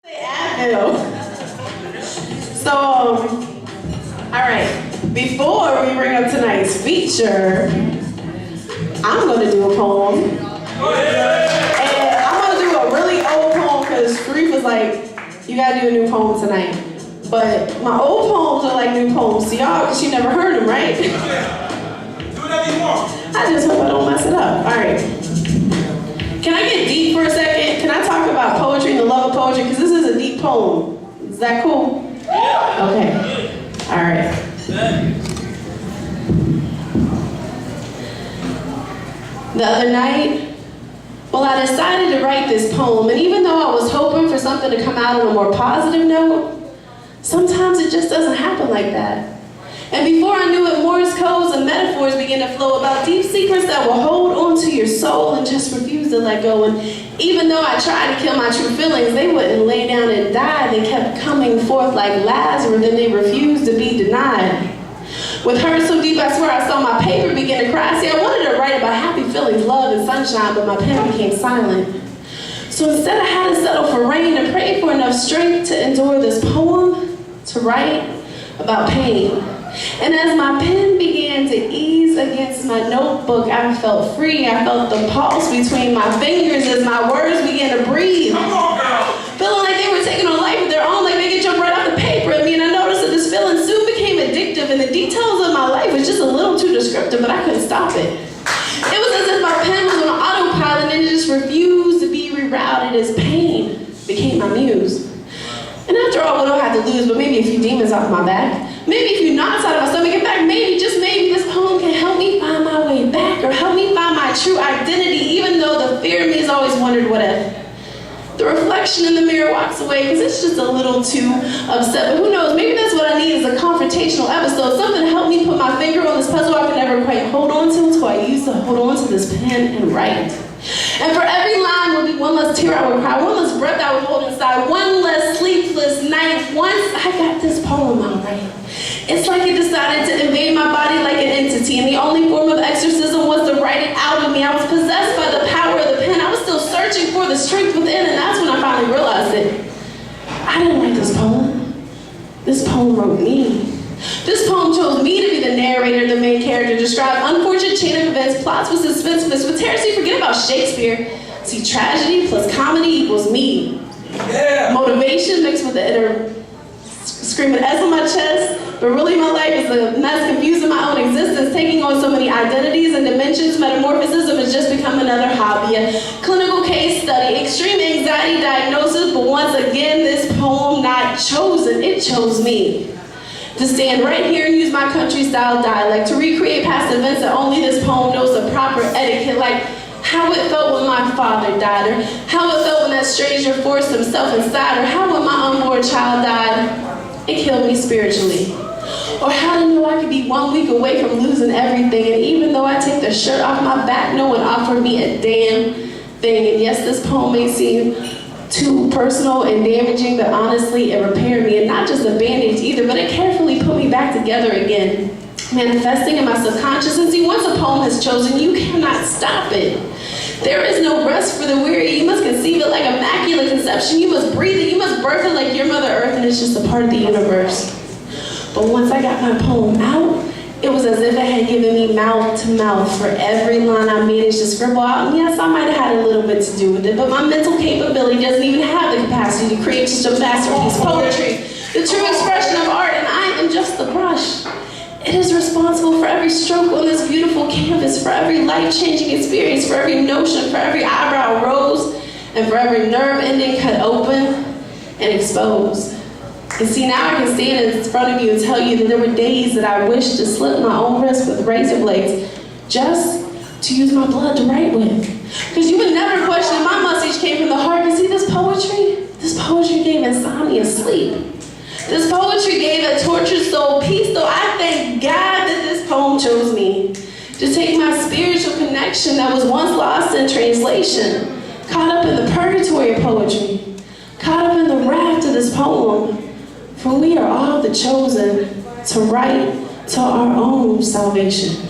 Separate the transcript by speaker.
Speaker 1: So, all right, before we bring up tonight's feature, I'm going to do a poem. And I'm going to do a really old poem because Sharif was like, you got to do a new poem tonight. But my old poems are like new poems to y'all because you never heard them, right?
Speaker 2: Do whatever you want.
Speaker 1: I just hope I don't mess it up. All right. Can I get deep for a second? Can I talk about poetry and the love of poetry? Because this is a deep poem. Is that cool?
Speaker 2: Yeah.
Speaker 1: Okay. All right. The other night, well, I decided to write this poem, and even though I was hoping for something to come out on a more positive note, sometimes it just doesn't happen like that. And before I knew it, Morse codes and metaphors began to flow about deep secrets that will hold onto your soul and just refuse to let go. And even though I tried to kill my true feelings, they wouldn't lay down and die. They kept coming forth like Lazarus, and they refused to be denied. With hurt so deep, I swear I saw my paper begin to cry. See, I wanted to write about happy feelings, love, and sunshine, but my pen became silent. So instead, I had to settle for rain and pray for enough strength to endure this poem, to write about pain. And as my pen began to ease against my notebook, I felt free. I felt the pulse between my fingers as my words began to breathe.
Speaker 2: Come on, girl.
Speaker 1: Feeling like they were taking on life of their own, like they could jump right off the paper at me. And I noticed that this feeling soon became addictive, and the details of my life was just a little too descriptive, but I couldn't stop it. It was as if my pen was on autopilot and it just refused to be rerouted as pain became my muse. And after all, what do I have to lose but maybe a few demons off my back? Maybe a few knots out of my stomach. In fact, maybe, just maybe, this poem can help me find my way back or help me find my true identity, even though the fear in me has always wondered what if. The reflection in the mirror walks away because it's just a little too upset. But who knows, maybe that's what I need is a confrontational episode, something to help me put my finger on this puzzle I could never quite hold on to until I used to hold on to this pen and write. And for every line would be one less tear I would cry, one less breath I would hold inside, one less sleepless night once I got this poem out right. It's like it decided to invade my body like an entity, and the only form of exorcism was to write it out of me. I was possessed by the power of the pen. I was still searching for the strength within, and that's when I finally realized it. I didn't write this poem. This poem wrote me. This poem chose me to be the narrator, the main character, describe unfortunate chain of events, plots with suspense, with heresy. Forget about Shakespeare. See, tragedy plus comedy equals me.
Speaker 2: Yeah.
Speaker 1: Motivation mixed with the inner screaming S on my chest, but really my life is a mess, confusing my own existence, taking on so many identities and dimensions. Metamorphism has just become another hobby, a clinical case study, extreme anxiety diagnosis, but once again, this poem not chosen, it chose me. To stand right here and use my country-style dialect, to recreate past events that only this poem knows the proper etiquette, like how it felt when my father died, or how it felt when that stranger forced himself inside, or how when my unborn child died, it killed me spiritually. Or how to know I could be 1 week away from losing everything, and even though I take the shirt off my back, no one offered me a damn thing. And yes, this poem may seem too personal and damaging, but honestly, it repaired me, and not just a bandage either, but it carefully put me back together again, manifesting in my subconscious. And see, once a poem has chosen, you cannot stop it. There is no rest for the weary. You must conceive it like immaculate conception. You must breathe it. You must birth it like your Mother Earth, and it's just a part of the universe. But once I got my poem out, it was as if it had given me mouth to mouth for every line I managed to scribble out. And yes, I might have had a little bit to do with it, but my mental capability doesn't even have the capacity to create just a masterpiece. Poetry, the true expression of art, and I am just the brush. It is responsible for every stroke on this beautiful canvas, for every life-changing experience, for every notion, for every eyebrow rose, and for every nerve ending cut open and exposed. And see, now I can stand in front of you and tell you that there were days that I wished to slit my own wrist with razor blades just to use my blood to write with. Because you would never question my message came from the heart. Because see, this poetry gave insomnia sleep. This poetry gave a tortured soul peace, though I thank God that this poem chose me to take my spiritual connection that was once lost in translation, caught up in the purgatory of poetry, caught up in the raft of this poem. For we are all the chosen to write to our own salvation.